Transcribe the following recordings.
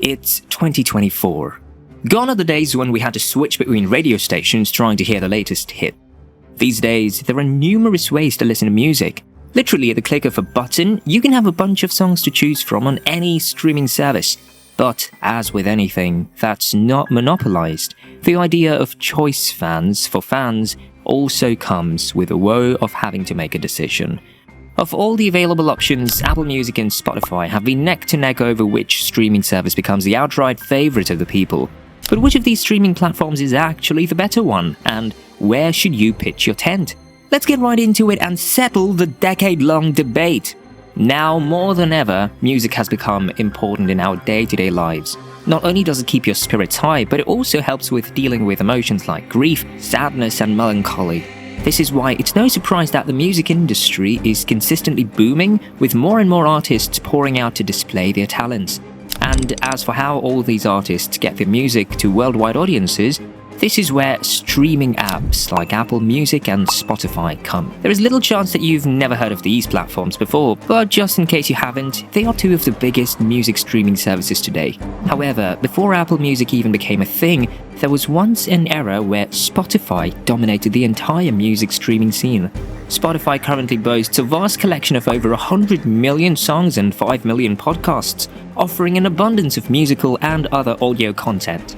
It's 2024. Gone are the days when we had to switch between radio stations trying to hear the latest hit. These days, there are numerous ways to listen to music. Literally at the click of a button, you can have a bunch of songs to choose from on any streaming service. But as with anything, that's not monopolized. The idea of choice for fans also comes with the woe of having to make a decision. Of all the available options, Apple Music and Spotify have been neck to neck over which streaming service becomes the outright favorite of the people. But which of these streaming platforms is actually the better one? And where should you pitch your tent? Let's get right into it and settle the decade-long debate. Now more than ever, music has become important in our day-to-day lives. Not only does it keep your spirits high, but it also helps with dealing with emotions like grief, sadness, and melancholy. This is why it's no surprise that the music industry is consistently booming, with more and more artists pouring out to display their talents. And as for how all these artists get their music to worldwide audiences, this is where streaming apps like Apple Music and Spotify come. There is little chance that you've never heard of these platforms before, but just in case you haven't, they are two of the biggest music streaming services today. However, before Apple Music even became a thing, there was once an era where Spotify dominated the entire music streaming scene. Spotify currently boasts a vast collection of over 100 million songs and 5 million podcasts, offering an abundance of musical and other audio content.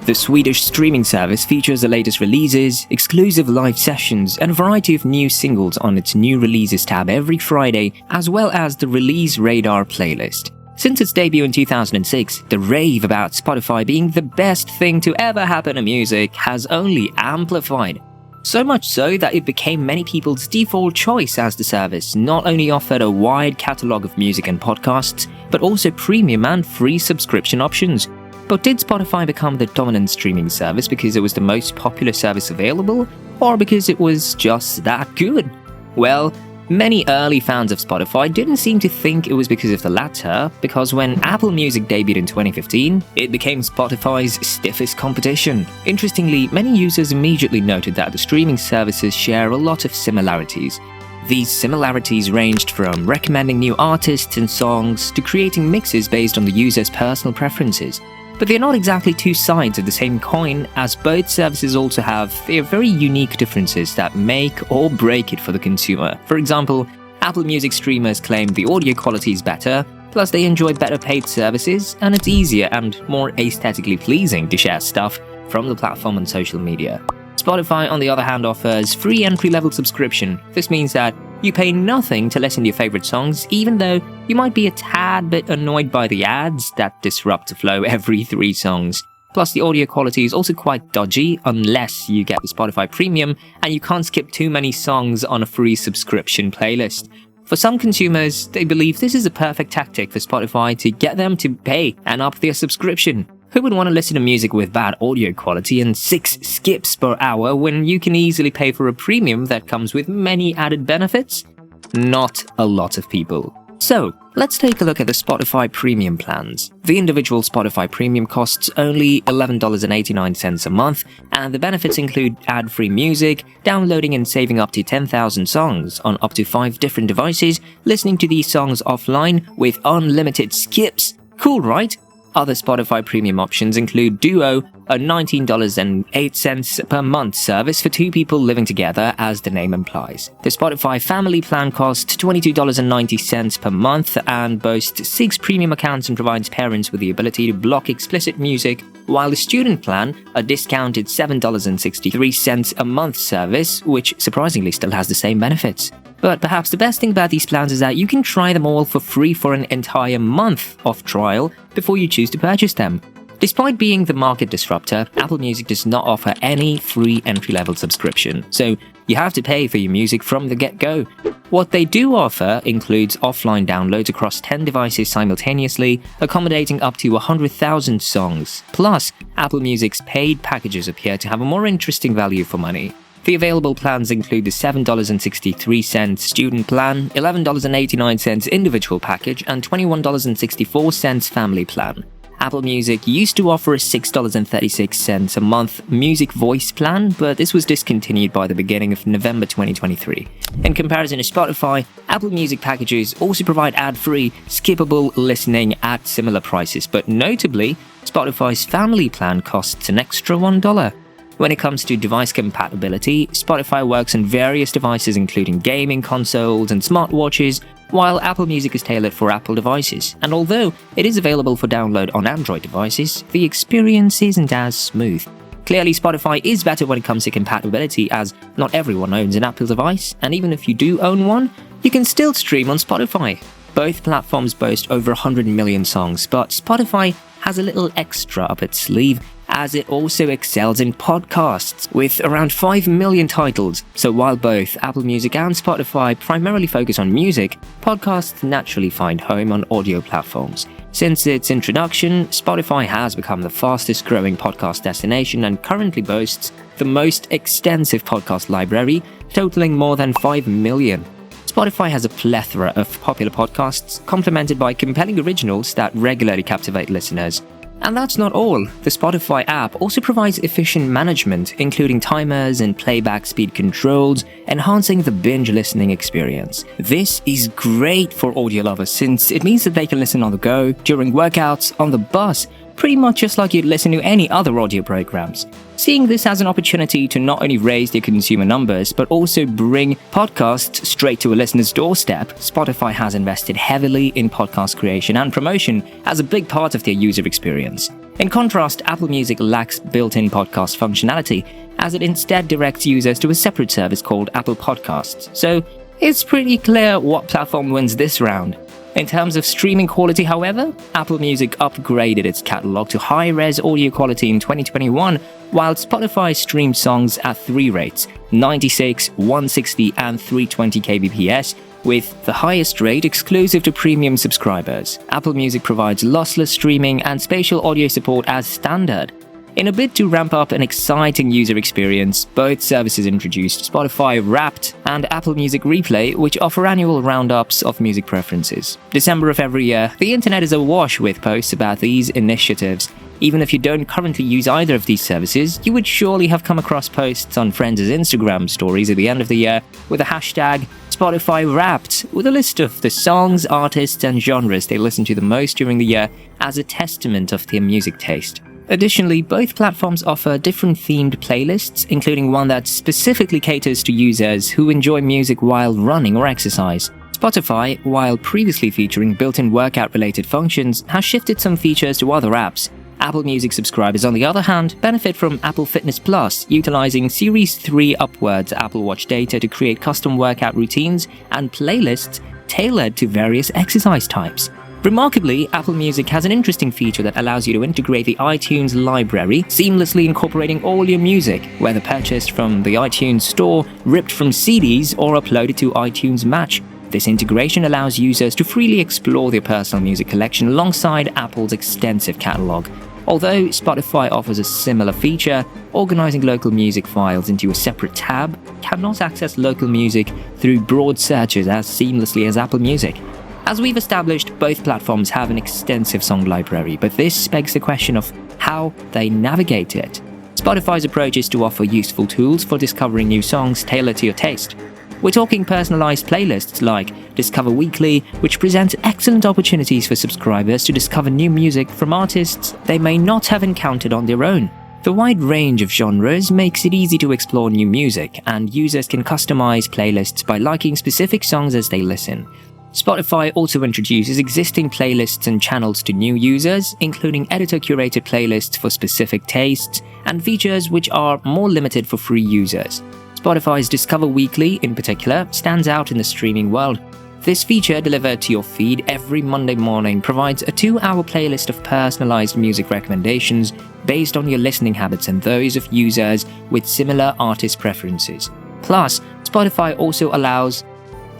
The Swedish streaming service features the latest releases, exclusive live sessions, and a variety of new singles on its new releases tab every Friday, as well as the Release Radar playlist. Since its debut in 2006, the rave about Spotify being the best thing to ever happen to music has only amplified. So much so that it became many people's default choice, as the service not only offered a wide catalogue of music and podcasts, but also premium and free subscription options. But did Spotify become the dominant streaming service because it was the most popular service available, or because it was just that good? Well, many early fans of Spotify didn't seem to think it was because of the latter, because when Apple Music debuted in 2015, it became Spotify's stiffest competition. Interestingly, many users immediately noted that the streaming services share a lot of similarities. These similarities ranged from recommending new artists and songs to creating mixes based on the user's personal preferences. But they're not exactly two sides of the same coin, as both services also have their very unique differences that make or break it for the consumer. For example, Apple Music streamers claim the audio quality is better, plus they enjoy better paid services, and it's easier and more aesthetically pleasing to share stuff from the platform on social media. Spotify, on the other hand, offers free entry-level subscription. This means that you pay nothing to listen to your favorite songs, even though you might be a tad bit annoyed by the ads that disrupt the flow every 3 songs. Plus, the audio quality is also quite dodgy unless you get the Spotify Premium, and you can't skip too many songs on a free subscription playlist. For some consumers, they believe this is a perfect tactic for Spotify to get them to pay and up their subscription. Who would want to listen to music with bad audio quality and 6 skips per hour when you can easily pay for a premium that comes with many added benefits? Not a lot of people. So, let's take a look at the Spotify Premium plans. The individual Spotify Premium costs only $11.89 a month, and the benefits include ad-free music, downloading and saving up to 10,000 songs on up to 5 different devices, listening to these songs offline with unlimited skips. Cool, right? Other Spotify Premium options include Duo, a $19.08 per month service for 2 people living together, as the name implies. The Spotify Family Plan costs $22.90 per month and boasts 6 premium accounts and provides parents with the ability to block explicit music, while the Student Plan, a discounted $7.63 a month service, which surprisingly still has the same benefits. But perhaps the best thing about these plans is that you can try them all for free for an entire month of trial before you choose to purchase them. Despite being the market disruptor, Apple Music does not offer any free entry-level subscription, so you have to pay for your music from the get-go. What they do offer includes offline downloads across 10 devices simultaneously, accommodating up to 100,000 songs. Plus, Apple Music's paid packages appear to have a more interesting value for money. The available plans include the $7.63 student plan, $11.89 individual package, and $21.64 family plan. Apple Music used to offer a $6.36 a month music voice plan, but this was discontinued by the beginning of November 2023. In comparison to Spotify, Apple Music packages also provide ad-free, skippable listening at similar prices, but notably, Spotify's family plan costs an extra $1. When it comes to device compatibility, Spotify works on various devices including gaming consoles and smartwatches, while Apple Music is tailored for Apple devices. And although it is available for download on Android devices, the experience isn't as smooth. Clearly, Spotify is better when it comes to compatibility, as not everyone owns an Apple device, and even if you do own one, you can still stream on Spotify. Both platforms boast over 100 million songs, but Spotify has a little extra up its sleeve, as it also excels in podcasts, with around 5 million titles. So while both Apple Music and Spotify primarily focus on music, podcasts naturally find home on audio platforms. Since its introduction, Spotify has become the fastest growing podcast destination and currently boasts the most extensive podcast library, totaling more than 5 million. Spotify has a plethora of popular podcasts, complemented by compelling originals that regularly captivate listeners. And that's not all. The Spotify app also provides efficient management, including timers and playback speed controls, enhancing the binge listening experience. This is great for audio lovers since it means that they can listen on the go, during workouts, on the bus, pretty much just like you'd listen to any other audio programs. Seeing this as an opportunity to not only raise their consumer numbers, but also bring podcasts straight to a listener's doorstep, Spotify has invested heavily in podcast creation and promotion as a big part of their user experience. In contrast, Apple Music lacks built-in podcast functionality, as it instead directs users to a separate service called Apple Podcasts. So it's pretty clear what platform wins this round. In terms of streaming quality, however, Apple Music upgraded its catalog to high-res audio quality in 2021, while Spotify streamed songs at 3 rates: 96, 160, and 320 kbps, with the highest rate exclusive to premium subscribers. Apple Music provides lossless streaming and spatial audio support as standard. In a bid to ramp up an exciting user experience, both services introduced Spotify Wrapped and Apple Music Replay, which offer annual roundups of music preferences. December of every year, the internet is awash with posts about these initiatives. Even if you don't currently use either of these services, you would surely have come across posts on friends' Instagram stories at the end of the year with the hashtag Spotify Wrapped, with a list of the songs, artists, and genres they listen to the most during the year as a testament of their music taste. Additionally, both platforms offer different themed playlists, including one that specifically caters to users who enjoy music while running or exercise. Spotify, while previously featuring built-in workout-related functions, has shifted some features to other apps. Apple Music subscribers, on the other hand, benefit from Apple Fitness Plus, utilizing Series 3 upwards Apple Watch data to create custom workout routines and playlists tailored to various exercise types. Remarkably, Apple Music has an interesting feature that allows you to integrate the iTunes library, seamlessly incorporating all your music, whether purchased from the iTunes store, ripped from CDs, or uploaded to iTunes Match. This integration allows users to freely explore their personal music collection alongside Apple's extensive catalog. Although Spotify offers a similar feature, organizing local music files into a separate tab cannot access local music through broad searches as seamlessly as Apple Music. As we've established, both platforms have an extensive song library, but this begs the question of how they navigate it. Spotify's approach is to offer useful tools for discovering new songs tailored to your taste. We're talking personalized playlists like Discover Weekly, which present excellent opportunities for subscribers to discover new music from artists they may not have encountered on their own. The wide range of genres makes it easy to explore new music, and users can customize playlists by liking specific songs as they listen. Spotify also introduces existing playlists and channels to new users, including editor-curated playlists for specific tastes, and features which are more limited for free users. Spotify's Discover Weekly, in particular, stands out in the streaming world. This feature, delivered to your feed every Monday morning, provides a 2-hour playlist of personalized music recommendations based on your listening habits and those of users with similar artist preferences. Plus, Spotify also allows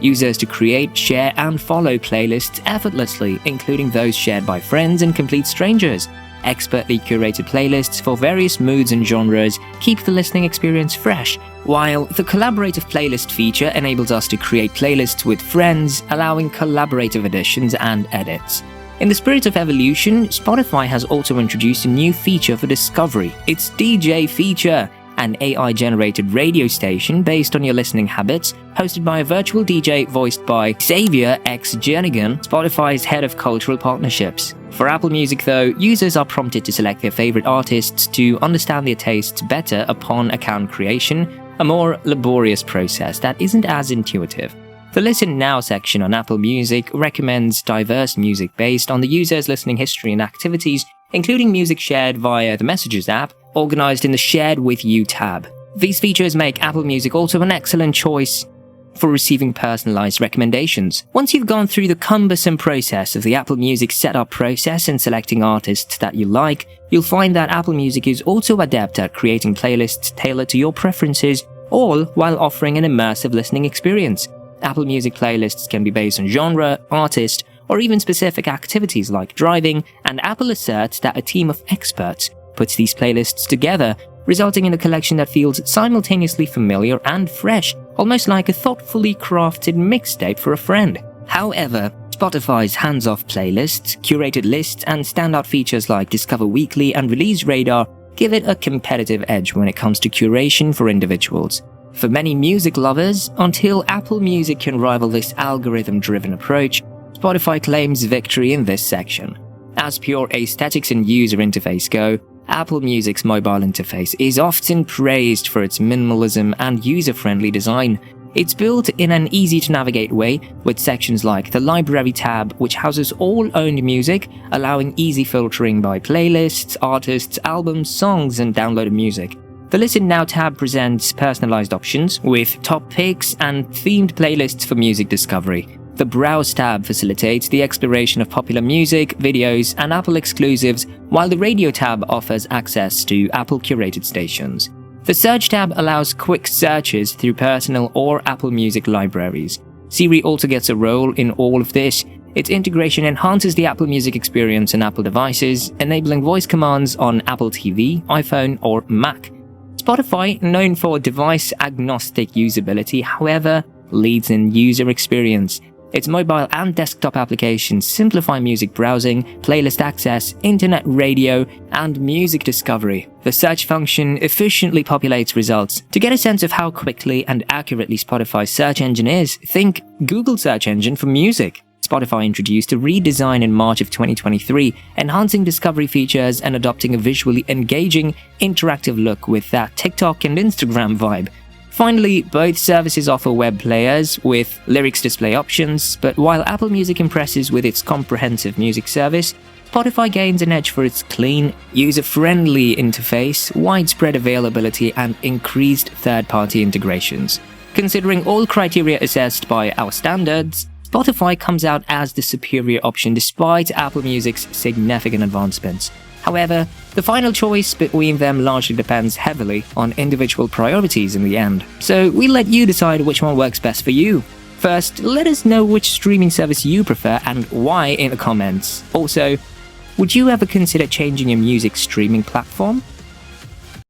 users to create, share, and follow playlists effortlessly, including those shared by friends and complete strangers. Expertly curated playlists for various moods and genres keep the listening experience fresh, while the collaborative playlist feature enables us to create playlists with friends, allowing collaborative additions and edits. In the spirit of evolution, Spotify has also introduced a new feature for discovery, its DJ feature, an AI-generated radio station based on your listening habits, hosted by a virtual DJ voiced by Xavier X. Jernigan, Spotify's head of cultural partnerships. For Apple Music though, users are prompted to select their favorite artists to understand their tastes better upon account creation, a more laborious process that isn't as intuitive. The Listen Now section on Apple Music recommends diverse music based on the user's listening history and activities, including music shared via the Messages app, organized in the Shared With You tab. These features make Apple Music also an excellent choice for receiving personalized recommendations. Once you've gone through the cumbersome process of the Apple Music setup process and selecting artists that you like, you'll find that Apple Music is also adept at creating playlists tailored to your preferences, all while offering an immersive listening experience. Apple Music playlists can be based on genre, artist, or even specific activities like driving, and Apple asserts that a team of experts puts these playlists together, resulting in a collection that feels simultaneously familiar and fresh, almost like a thoughtfully crafted mixtape for a friend. However, Spotify's hands-off playlists, curated lists, and standout features like Discover Weekly and Release Radar give it a competitive edge when it comes to curation for individuals. For many music lovers, until Apple Music can rival this algorithm-driven approach, Spotify claims victory in this section. As pure aesthetics and user interface go, Apple Music's mobile interface is often praised for its minimalism and user-friendly design. It's built in an easy-to-navigate way, with sections like the Library tab, which houses all owned music, allowing easy filtering by playlists, artists, albums, songs, and downloaded music. The Listen Now tab presents personalized options, with top picks and themed playlists for music discovery. The Browse tab facilitates the exploration of popular music, videos, and Apple exclusives, while the Radio tab offers access to Apple curated stations. The Search tab allows quick searches through personal or Apple Music libraries. Siri also gets a role in all of this. Its integration enhances the Apple Music experience on Apple devices, enabling voice commands on Apple TV, iPhone, or Mac. Spotify, known for device-agnostic usability, however, leads in user experience. Its mobile and desktop applications simplify music browsing, playlist access, internet radio, and music discovery. The search function efficiently populates results. To get a sense of how quickly and accurately Spotify's search engine is, think Google search engine for music. Spotify introduced a redesign in March of 2023, enhancing discovery features and adopting a visually engaging, interactive look with that TikTok and Instagram vibe. Finally, both services offer web players with lyrics display options, but while Apple Music impresses with its comprehensive music service, Spotify gains an edge for its clean, user-friendly interface, widespread availability, and increased third-party integrations. Considering all criteria assessed by our standards, Spotify comes out as the superior option despite Apple Music's significant advancements. However, the final choice between them largely depends heavily on individual priorities in the end, so we'll let you decide which one works best for you. First, let us know which streaming service you prefer and why in the comments. Also, would you ever consider changing your music streaming platform?